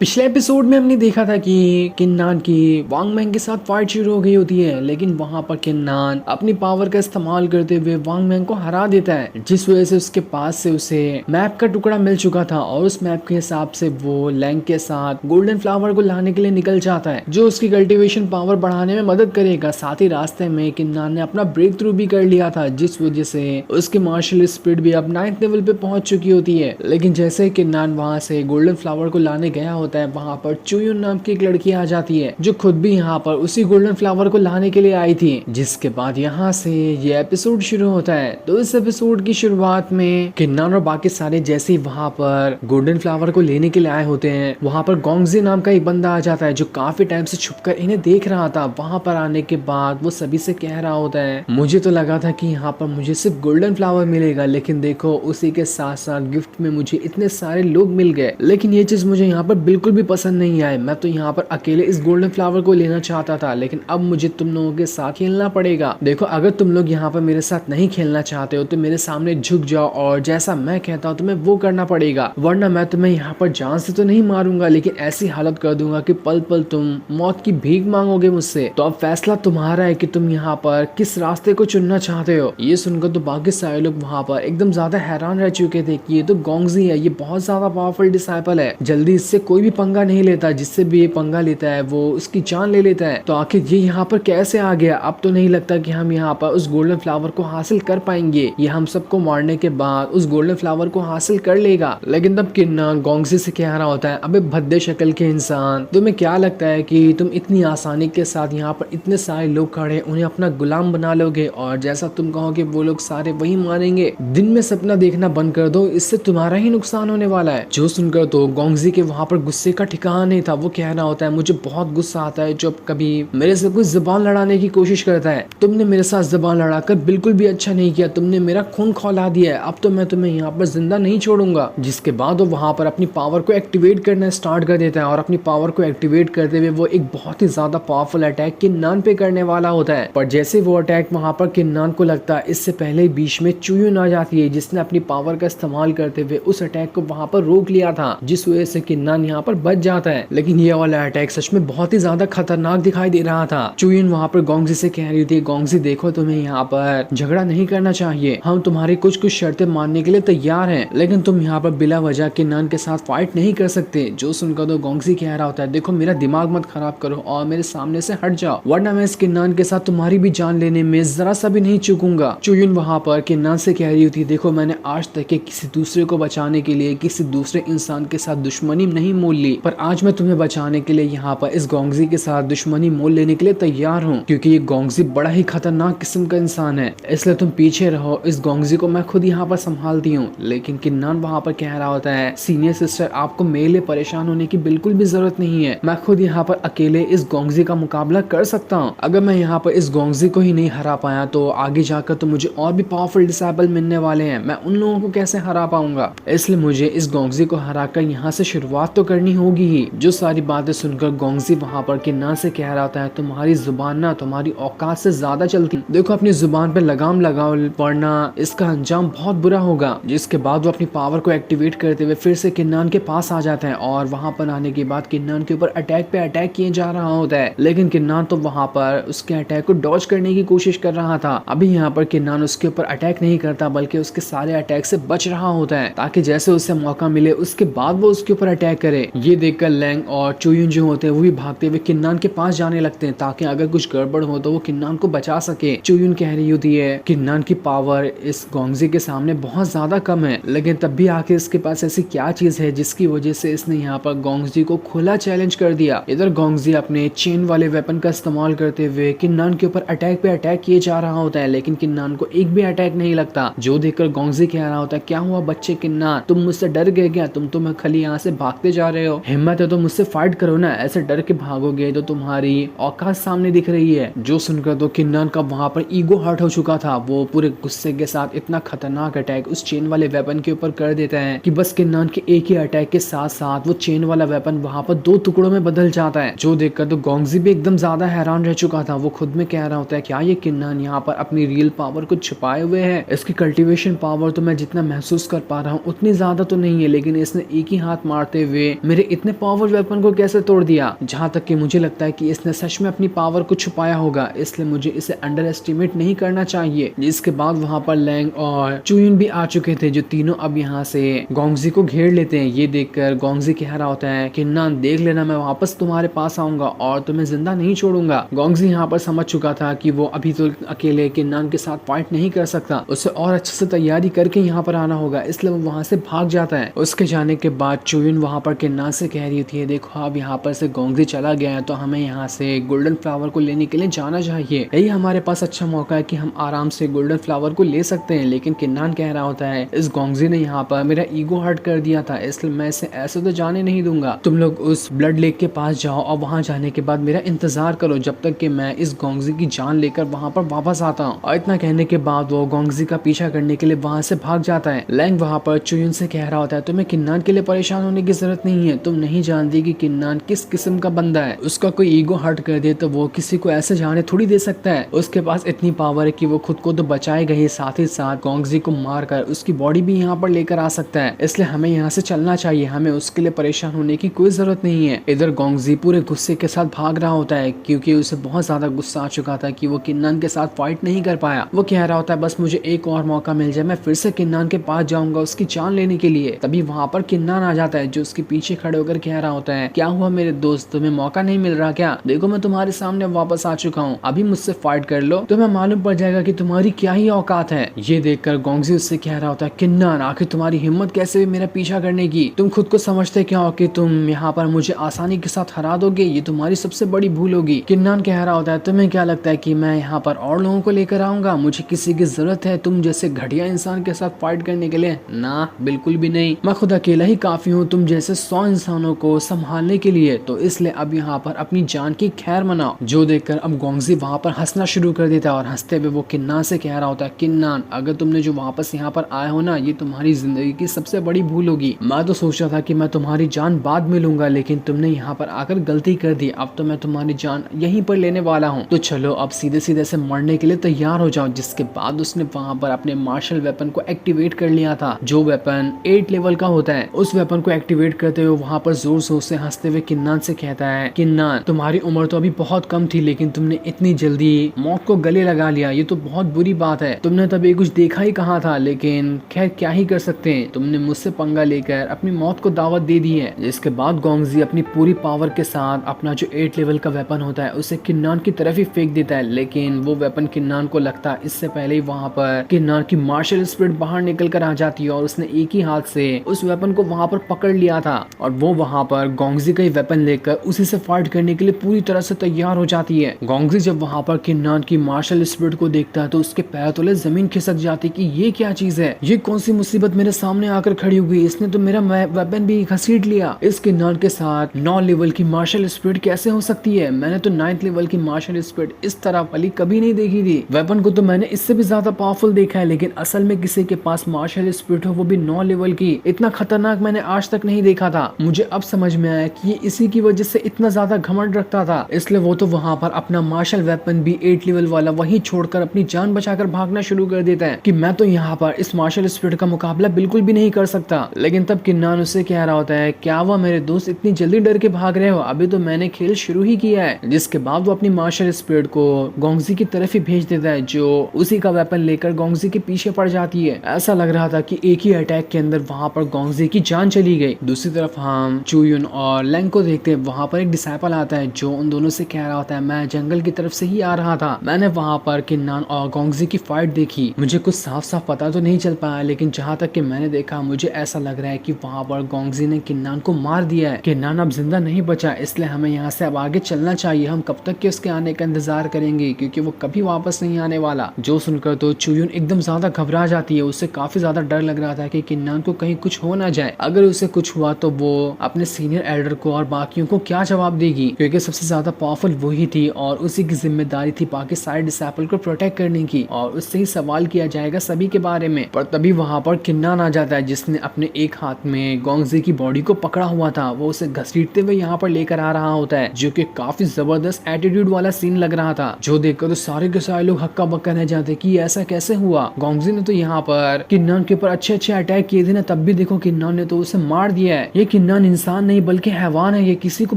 पिछले एपिसोड में हमने देखा था कि किन्नान की वांग मैंग के साथ फाइट शुरू हो गई होती है, लेकिन वहां पर किन्नान अपनी पावर का इस्तेमाल करते हुए वांग मैंग को हरा देता है, जिस वजह से उसके पास से उसे मैप का टुकड़ा मिल चुका था और उस मैप के हिसाब से वो लैंग के साथ गोल्डन फ्लावर को लाने के लिए निकल जाता है, जो उसकी कल्टीवेशन पावर बढ़ाने में मदद करेगा। साथ ही रास्ते में किन्नान ने अपना ब्रेक थ्रू भी कर लिया था, जिस वजह से उसकी मार्शल स्पीड भी अब 9th लेवल पे पहुंच चुकी होती है। लेकिन जैसे ही किन्नान वहां से गोल्डन फ्लावर को लाने गया होता है, वहां पर चुयुन नाम की एक लड़की आ जाती है, जो खुद भी यहाँ पर उसी गोल्डन फ्लावर को लाने के लिए आई थी। जिसके बाद यहाँ से ये एपिसोड शुरू होता है। तो इस एपिसोड की शुरुआत में किन्नान और बाकी सारे जैसे ही वहां पर गोल्डन फ्लावर को लेने के लिए आए होते हैं, वहां पर गोंगजी नाम का एक बंदा आ जाता है, जो काफी टाइम से छुपकर इन्हें देख रहा था। वहां पर आने के बाद वो सभी से कह रहा होता है, मुझे तो लगा था कि यहाँ पर मुझे सिर्फ गोल्डन फ्लावर मिलेगा, लेकिन देखो उसी के साथ साथ गिफ्ट में मुझे इतने सारे लोग मिल गए। लेकिन ये चीज मुझे यहाँ पर बिल्कुल भी पसंद नहीं आए। मैं तो यहाँ पर अकेले इस गोल्डन फ्लावर को लेना चाहता था, लेकिन अब मुझे तुम लोगों के साथ खेलना पड़ेगा। देखो अगर तुम लोग यहाँ पर मेरे साथ नहीं खेलना चाहते हो तो मेरे सामने झुक जाओ और जैसा मैं कहता हूँ तुम्हें वो करना पड़ेगा, वरना मैं तुम्हें यहाँ पर जान से तो नहीं मारूंगा, लेकिन ऐसी हालत कर दूंगा कि पल पल तुम मौत की भीख मांगोगे मुझसे। तो अब फैसला तुम्हारा है कि तुम यहाँ पर किस रास्ते को चुनना चाहते हो। ये सुनकर तो बाकी सारे लोग वहाँ पर एकदम ज्यादा हैरान रह चुके थे कि ये तो गोंगजी है, ये बहुत ज्यादा पावरफुल डिसाइपल है, जल्दी इससे कोई भी पंगा नहीं लेता, जिससे भी ये पंगा लेता है वो उसकी जान ले लेता है। तो आखिर ये यहाँ पर कैसे आ गया? अब तो नहीं लगता कि हम यहाँ पर उस गोल्डन फ्लावर को हासिल कर पाएंगे। ये हम सबको मारने के बाद उस गोल्डन फ्लावर को हासिल कर लेगा। लेकिन तब किन्नान गोंगजी से कह रहा होता है, अबे भद्दे शक्ल के इंसान, तुम्हें क्या लगता है कि तुम इतनी आसानी के साथ यहाँ पर इतने सारे लोग खड़े उन्हें अपना गुलाम बना लोगे और जैसा तुम कहोगे वो लोग सारे वही मारेंगे? दिन में सपना देखना बंद कर दो, इससे तुम्हारा ही नुकसान होने वाला है। जो सुनकर तो गोंगजी के वहां पर गुस्से का ठिकाना नहीं था। वो कहना होता है, मुझे बहुत गुस्सा आता है जब कभी मेरे से कोई जुबान लड़ाने की कोशिश करता है। तुमने मेरे साथ जुबान लड़ाकर बिल्कुल भी अच्छा नहीं किया, तुमने मेरा खून खौला दिया है, अब तो मैं तुम्हें यहाँ पर जिंदा नहीं छोड़ूंगा। जिसके बाद वो वहां पर अपनी पावर को एक्टिवेट करना स्टार्ट कर देता है और अपनी पावर को एक्टिवेट करते हुए वो एक बहुत ही ज्यादा पावरफुल अटैक किन्नान पे करने वाला होता है। पर जैसे वो अटैक वहां पर किन्नान को लगता है, इससे पहले बीच में चुयुन आ जाती है, जिसने अपनी पावर का इस्तेमाल करते हुए उस अटैक को वहां पर रोक लिया था, जिस वजह से किन्नान यहाँ पर बच जाता है। लेकिन ये वाला अटैक सच में बहुत ही ज्यादा खतरनाक दिखाई दे रहा था। चुयुन वहां पर गोंगजी से कह रही थी, गोंगजी देखो तुम्हें यहाँ पर झगड़ा नहीं करना चाहिए, हम तुम्हारी कुछ कुछ शर्तें मानने के लिए तैयार हैं, लेकिन तुम यहाँ पर बिला वजह किन्नान के साथ फाइट नहीं कर सकते। जो सुनकर तो गोंगजी कह रहा होता है, देखो मेरा दिमाग मत खराब करो और मेरे सामने से हट जाओ, वरना मैं इस किन्नान के साथ तुम्हारी भी जान लेने में जरा सा भी नहीं चूकूंगा। चुयुन वहां पर किन्नान से कह रही होती, देखो मैंने आज तक के किसी दूसरे को बचाने के लिए किसी दूसरे इंसान के साथ दुश्मनी नहीं मोल ली, पर आज मैं तुम्हें बचाने के लिए यहाँ पर इस गोंगजी के साथ दुश्मनी मोल लेने के लिए तैयार हूँ, क्योंकि ये गोंगजी बड़ा ही खतरनाक किस्म का इंसान है, इसलिए तुम पीछे रहो, इस गोंगजी को मैं खुद यहाँ पर संभालती हूँ। लेकिन किन्नान वहां पर कह रहा होता है, सीनियर सिस्टर आपको मेरे लिए परेशान होने की बिल्कुल भी जरूरत नहीं है, मैं खुद यहाँ पर अकेले इस गोंगजी का मुकाबला कर सकता हूँ। अगर मैं यहाँ पर इस गोंगजी को ही नहीं हरा पाया तो आगे जाकर तो मुझे और भी पावरफुल डिसाइपल मिलने वाले हैं, मैं उन लोगों को कैसे हरा पाऊंगा? इसलिए मुझे इस गोंगजी को हराकर यहाँ से शुरुआत तो करनी होगी ही। जो सारी बातें सुनकर गोंगजी वहां पर किन्नान से कह रहा था, तुम्हारी जुबान ना तुम्हारी औकात से ज्यादा चलती, देखो अपनी जुबान पे लगाम लगाओ, वरना इसका अंजाम बहुत बुरा होगा। जिसके बाद वो अपनी पावर को एक्टिवेट करते हुए फिर से किन्नान के पास आ जाता है और वहां पर आने के बाद किन्नान के ऊपर अटैक पे अटैक किए जा रहा होता है, लेकिन किन्नान तो वहां पर उसके अटैक को डॉज करने की कोशिश कर रहा था। अभी यहाँ पर किन्नान उसके ऊपर अटैक नहीं करता, बल्कि उसके सारे अटैक से बच रहा होता है, ताकि जैसे उसे मौका मिले उसके बाद वो उसके ऊपर अटैक करे। ये देखकर लैंग और चुयुन जो होते हैं वो भी भागते हुए किन्नान के पास जाने लगते हैं, ताकि अगर कुछ गड़बड़ हो तो वो किन्नान को बचा सके। चुयुन कह रही होती है, किन्नान की पावर इस गोंगजी के सामने बहुत ज्यादा कम है, लेकिन तब भी आखिर इसके पास ऐसी क्या चीज है जिसकी वजह से इसने यहाँ पर गोंगजी को खुला चैलेंज कर दिया। इधर गोंगजी अपने चेन वाले वेपन का इस्तेमाल करते हुए किन्नान के ऊपर अटैक पे अटैक किए जा रहा होता है, लेकिन किन्नान को एक भी अटैक नहीं लगता। जो देखकर गोंगजी कह रहा होता है, क्या हुआ बच्चे किन्नान, तुम मुझसे डर गए क्या? तुम तो मैं खाली यहाँ से भागते जा रहे हो, हिम्मत है तो मुझसे फाइट करो ना, ऐसे डर के भागोगे तो तुम्हारी औकात सामने दिख रही है। जो सुनकर तो किन्नान का वहां पर ईगो हर्ट हो चुका था, वो पूरे गुस्से के साथ इतना खतरनाक अटैक उस चेन वाले वेपन के ऊपर कर देता है कि बस किन्नान के एक ही अटैक के साथ साथ वो चेन वाला वेपन वहां पर 2 टुकड़ों में बदल जाता है। जो देखकर तो गोंगजी भी एकदम ज्यादा हैरान रह चुका था। वो खुद में कह रहा होता है, क्या ये किन्नान यहाँ पर अपनी रियल पावर को छुपाए हुए है? इसकी कल्टीवेशन पावर तो मैं जितना महसूस कर पा रहा हूँ उतनी ज्यादा तो नहीं है, लेकिन इसने एक ही हाथ मारते हुए मेरे इतने पावर वेपन को कैसे तोड़ दिया। जहाँ तक कि मुझे लगता है कि इसने सच में अपनी पावर को छुपाया होगा, इसलिए मुझे इसे अंडर एस्टिमेट नहीं करना चाहिए। जिसके बाद वहाँ पर लैंग और चुयुन भी आ चुके थे, जो तीनों अब यहाँ से गोंगजी को घेर लेते हैं। ये देखकर गोंगजी कह रहा होता है किन्नान देख लेना, मैं वापस तुम्हारे पास आऊंगा और तुम्हें जिंदा नहीं छोड़ूंगा। गोंगजी यहाँ पर समझ चुका था कि वो अभी तो अकेले किन्नान के साथ फाइट नहीं कर सकता, उसे और अच्छे से तैयारी करके यहाँ पर आना होगा, इसलिए वो वहाँ से भाग जाता है। उसके जाने के बाद चुयुन वहाँ पर किन्नान से कह रही थी देखो अब यहाँ पर से गोंगजी चला गया है तो हमें यहाँ से गोल्डन फ्लावर को लेने के लिए जाना चाहिए, यही हमारे पास अच्छा मौका है कि हम आराम से गोल्डन फ्लावर को ले सकते हैं। लेकिन किन्नान कह रहा होता है इस गोंगजी ने यहाँ पर मेरा ईगो हर्ट कर दिया था, इसलिए मैं इसे ऐसे तो जाने नहीं दूंगा। तुम लोग उस ब्लड लेक के पास जाओ और वहाँ जाने के बाद मेरा इंतजार करो जब तक कि मैं इस गोंगजी की जान लेकर वहाँ पर वापस आता हूँ। और इतना कहने के बाद वो गोंगजी का पीछा करने के लिए वहाँ से भाग जाता है। लैंग वहाँ पर चुयुन से कह रहा होता है तुम्हें किन्नान के लिए परेशान होने की जरूरत नहीं है, तुम नहीं जानती कि किन्नान किस किस्म का बंदा है। उसका कोई ईगो हर्ट कर दे तो वो किसी को ऐसे जाने थोड़ी दे सकता है। उसके पास इतनी पावर है कि वो खुद को तो बचाएगा ही, साथ ही साथ गोंगजी को मारकर उसकी बॉडी भी यहाँ पर लेकर आ सकता है। इसलिए हमें यहाँ से चलना चाहिए, हमें उसके लिए परेशान होने की कोई जरूरत नहीं है। इधर गोंगजी पूरे गुस्से के साथ भाग रहा होता है क्योंकि उसे बहुत ज्यादा गुस्सा आ चुका था कि वो किन्नान के साथ फाइट नहीं कर पाया। वो कह रहा होता है बस मुझे एक और मौका मिल जाए, मैं फिर से किन्नान के पास जाऊंगा उसकी जान लेने के लिए। तभी वहाँ पर किन्नान आ जाता है जो उसके पीछे खड़े होकर कह रहा होता है क्या हुआ मेरे दोस्त, तुम्हें मौका नहीं मिल रहा क्या? देखो मैं तुम्हारे सामने वापस आ चुका हूँ, अभी मुझसे फाइट कर लो, तुम्हें मालूम पड़ जाएगा कि तुम्हारी क्या ही औकात है। ये देखकर गोंगजी उससे कह रहा होता है किन्नान आखिर तुम्हारी हिम्मत कैसे हुई मेरा पीछा करने की? तुम खुद को समझते क्या हो कि तुम यहाँ पर मुझे आसानी के साथ हरा दोगे? ये तुम्हारी सबसे बड़ी भूल होगी। किन्नान कह रहा होता है तुम्हें क्या लगता है कि मैं यहाँ पर और लोगों को लेकर आऊंगा? मुझे किसी की जरूरत है तुम जैसे घटिया इंसान के साथ फाइट करने के लिए? ना बिल्कुल भी नहीं, मैं खुद अकेला ही काफी हूँ तुम जैसे 100 इंसानों को संभालने के लिए। तो इसलिए अब यहाँ पर अपनी जान की खैर मनाओ। जो देखकर अब गोंगजी वहाँ पर हंसना शुरू कर देता है और हंसते हुए वो किन्नान से कह रहा होता है किन्नान अगर तुमने जो वापस यहाँ पर आए हो ना, ये तुम्हारी जिंदगी की सबसे बड़ी भूल होगी। मैं तो सोच रहा था कि मैं तुम्हारी जान बाद में लूंगा, लेकिन तुमने यहाँ पर आकर गलती कर दी। अब तो मैं तुम्हारी जान यहीं पर लेने वाला हूँ, तो चलो अब सीधे सीधे से मरने के लिए तैयार हो जाओ। जिसके बाद उसने वहाँ पर अपने मार्शल वेपन को एक्टिवेट कर लिया था, जो वेपन 8 लेवल का होता है। उस वेपन को एक्टिवेट करते हुए वहाँ पर जोर जोर से हंसते हुए किन्नान से कहता है किन्नान तुम्हारी उम्र तो अभी बहुत कम थी, लेकिन तुमने इतनी जल्दी मौत को गले लगा लिया, ये तो बहुत बुरी बात है। तुमने तभी कुछ देखा ही कहा था, लेकिन खैर क्या ही कर सकते हैं, तुमने मुझसे पंगा लेकर अपनी मौत को दावत दे दी है। जिसके बाद गोंगजी अपनी पूरी पावर के साथ अपना जो 8 लेवल का वेपन होता है उसे किन्नान की तरफ ही फेंक देता है, लेकिन वो वेपन किन्नान को लगता है इससे पहले ही वहाँ पर किन्नान की मार्शल स्पिरिट बाहर निकल कर आ जाती है और उसने एक ही हाथ से उस वेपन को वहाँ पर पकड़ लिया था और वो वहाँ पर गोंगजी का ही वेपन लेकर उसी से फाइट करने के लिए पूरी तरह से तैयार हो जाती है। गोंगजी जब वहाँ पर किन्नान की मार्शल स्पिरिट को देखता है तो उसके पैर तले जमीन खिसक जाती कि ये क्या चीज है, ये कौन सी मुसीबत मेरे सामने आकर खड़ी हुई, इसने तो मेरा वेपन भी घसीट लिया। इस किन्नान के साथ 9 लेवल की मार्शल स्पिरिट कैसे हो सकती है? मैंने तो 9th लेवल की मार्शल स्पिरिट इस तरह वाली कभी नहीं देखी थी। वेपन को तो मैंने इससे भी ज्यादा पावरफुल देखा है, लेकिन असल में किसी के पास मार्शल स्पिरिट हो वो भी 9 लेवल की, इतना खतरनाक मैंने आज तक नहीं देखा था। मुझे अब समझ में आया कि ये इसी की वजह से इतना ज्यादा घमंड रखता था, इसलिए वो तो वहाँ पर अपना मार्शल वेपन भी 8 लेवल वाला वही छोड़कर अपनी जान बचाकर भागना शुरू कर देता है कि मैं तो यहाँ पर इस मार्शल स्पिरिट का मुकाबला बिल्कुल भी नहीं कर सकता। लेकिन तब किन्नान उससे कह रहा होता है क्या हुआ मेरे दोस्त, इतनी जल्दी डर के भाग रहे हो, अभी तो मैंने खेल शुरू ही किया है। जिसके बाद वो अपनी मार्शल स्पिरिट को गोंगजी की तरफ ही भेज देता है, जो उसी का वेपन लेकर गोंगजी के पीछे पड़ जाती है। ऐसा लग रहा था कि एक ही अटैक के अंदर वहाँ पर गोंगजी की जान चली गई। दूसरी तरफ हम चुयुन और लैंग को देखते हैं, वहाँ पर एक डिसाइपल आता है जो उन दोनों से कह रहा होता है मैं जंगल की तरफ से ही आ रहा था, मैंने वहाँ पर किन्नान और गोंगजी की फाइट देखी, मुझे कुछ साफ साफ पता तो नहीं चल पाया, लेकिन जहाँ तक कि मैंने देखा मुझे ऐसा लग रहा है कि वहाँ पर गोंगजी ने किन्नान को मार दिया है। किन्नान अब जिंदा नहीं बचा, इसलिए हमें यहाँ से अब आगे चलना चाहिए। हम कब तक के उसके आने का इंतजार करेंगे, क्योंकि वो कभी वापस नहीं आने वाला। जो सुनकर तो चुयुन एकदम ज्यादा घबरा जाती है, उससे काफी ज्यादा डर लग रहा था कि किन्नान को कहीं कुछ हो ना जाए। अगर उसे कुछ हुआ तो वो अपने सीनियर एल्डर को और बाकियों को क्या जवाब देगी, क्योंकि सबसे ज्यादा पावरफुल वही थी और उसी की जिम्मेदारी थी बाकी सारे डिसाइपल को प्रोटेक्ट करने की, और उससे ही सवाल किया जाएगा सभी के बारे में। पर तभी वहाँ पर किन्नान आ जाता है, जिसने अपने एक हाथ में गोंगजी की बॉडी को पकड़ा हुआ था, वो उसे घसीटते हुए यहाँ पर लेकर आ रहा होता है, जो कि काफी जबरदस्त एटीट्यूड वाला सीन लग रहा था। जो देखकर तो सारे के सारे लोग हक्का बक्का रह जाते कि ऐसा कैसे हुआ, गोंगजी ने तो यहाँ पर किन्नान के ऊपर अच्छे अच्छे अटैक किए थे ना, तब भी देखो किन्नान ने तो उसे मार दिया है। ये किन्नान इंसान नहीं बल्कि हैवान है, ये किसी को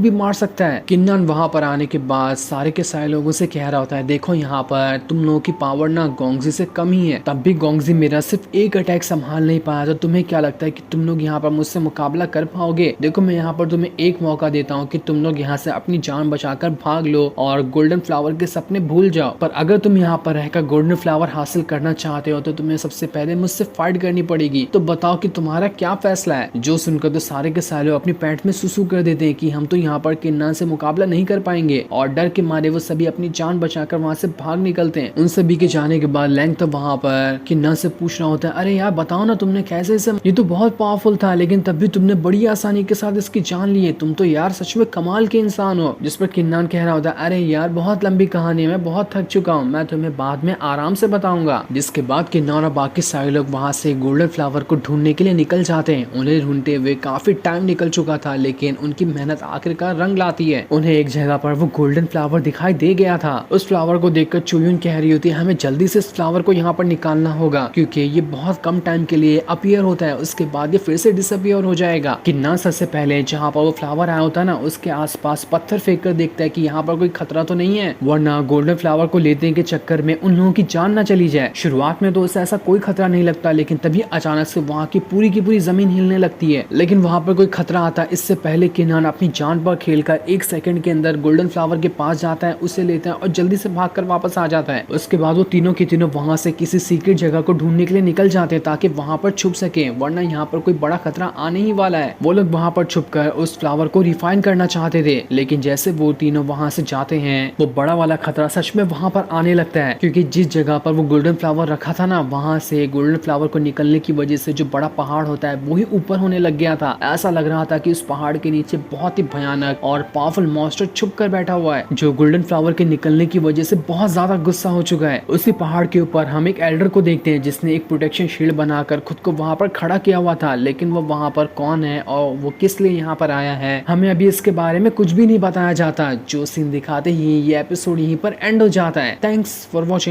भी मार सकता है। किन्नान वहां पर आने के बाद सारे के सारे लोगों से कह रहा होता है, देखो यहाँ पर तुम लोगों की पावर ना गोंगजी से कम ही है, तब भी गोंगजी मेरा सिर्फ एक अटैक संभाल नहीं पाया, तो तुम्हें क्या लगता है कि तुम लोग यहाँ पर मुझसे मुकाबला कर पाओगे? देखो मैं यहाँ पर तुम्हें एक मौका देता हूँ कि तुम लोग यहाँ से अपनी जान बचाकर भाग लो और गोल्डन फ्लावर के सपने भूल जाओ, पर अगर तुम यहाँ पर रहकर गोल्डन फ्लावर हासिल करना चाहते हो तो तुम्हें सबसे पहले मुझसे फाइट करनी पड़ेगी। तो बताओ कि तुम्हारा क्या फैसला है? जो सुनकर तो सारे के सारे अपनी पैंट में सुसु कर देते हैं कि हम तो यहाँ पर किन्नान से मुकाबला नहीं कर पाएंगे, और डर के मारे वो सभी अपनी जान बचाकर वहाँ से भाग निकलते हैं। उन सभी के जाने के बाद लैंग तो वहाँ पर किन्नान से पूछ रहा होता है, अरे यार बताओ ना तुमने कैसे इसे, ये तो बहुत पावरफुल था लेकिन तब भी तुमने बड़ी आसानी के साथ इसकी जान ली है, तुम तो यार सच में कमाल के इंसान हो। जिस पर किन्नान कह रहा होता है, अरे यार बहुत लंबी कहानी है, मैं बहुत थक चुका हूँ, मैं तुम्हें बाद में आराम से बताऊंगा। जिसके बाद किन्नान और बाकी सारे लोग वहाँ से गोल्डन फ्लावर को ढूंढने के लिए निकल जाते हैं। उन्हें ढूंढते हुए काफी टाइम निकल चुका था लेकिन उनकी मेहनत आखिरकार रंग लाती है। उन्हें एक जगह पर वो गोल्डन फ्लावर दिखाई दे गया था। उस फ्लावर को देखकर चुयुन कह रही होती है, हमें जल्दी से इस फ्लावर को यहाँ पर निकालना होगा क्योंकि ये बहुत कम टाइम के लिए अपीयर होता है, उसके बाद ये फिर से डिसअपीयर हो जाएगा। किन्नान सबसे पहले जहाँ पर वो फ्लावर आया होता है ना उसके आसपास पत्थर फेंक कर देखता है कि यहाँ पर कोई खतरा तो नहीं है, वरना गोल्डन फ्लावर को लेने के चक्कर में उन लोगों की जान न चली जाए। शुरुआत में तो उसे ऐसा कोई खतरा नहीं लगता लेकिन तभी अचानक से वहाँ की पूरी जमीन हिलने लगती है, लेकिन वहाँ पर कोई खतरा आता है। इससे पहले किन्नान अपनी जान पर खेलकर 1 सेकंड के अंदर गोल्डन फ्लावर के पास जाता है, उसे लेता है और जल्दी से भागकर वापस आ जाता है। उसके बाद वो तीनों के तीनों वहाँ से किसी सीक्रेट जगह को ढूंढने के लिए निकल जाते हैं ताकि वहाँ पर छुप सके, वरना यहाँ पर कोई बड़ा खतरा आने ही वाला है। वो लोग वहाँ पर छुपकर उस फ्लावर को रिफाइन करना चाहते थे लेकिन जैसे वो तीनों वहाँ से जाते हैं वो बड़ा वाला खतरा सच में वहाँ पर आने लगता है, क्योंकि जिस जगह पर वो गोल्डन फ्लावर रखा था ना वहाँ से गोल्डन फ्लावर को निकलने की वजह से जो बड़ा पहाड़ होता है वो ही ऊपर होने लग गया था। ऐसा लग रहा था कि उस पहाड़ के नीचे बहुत ही भयानक और पावरफुल मॉन्स्टर छुप कर बैठा हुआ है जो गोल्डन फ्लावर के निकलने की वजह से बहुत ज्यादा गुस्सा हो चुका है। उसी पहाड़ के ऊपर हम एक एल्डर को देखते हैं जिसने एक प्रोटेक्शन शील्ड बनाकर खुद को वहाँ पर खड़ा किया हुआ था, लेकिन वो वहाँ पर कौन है और वो किस लिए यहाँ पर आया है हमें अभी इसके बारे में कुछ भी नहीं बताया जाता। जो सीन दिखाते ही ये एपिसोड यहीं पर एंड हो जाता है। Thanks for watching.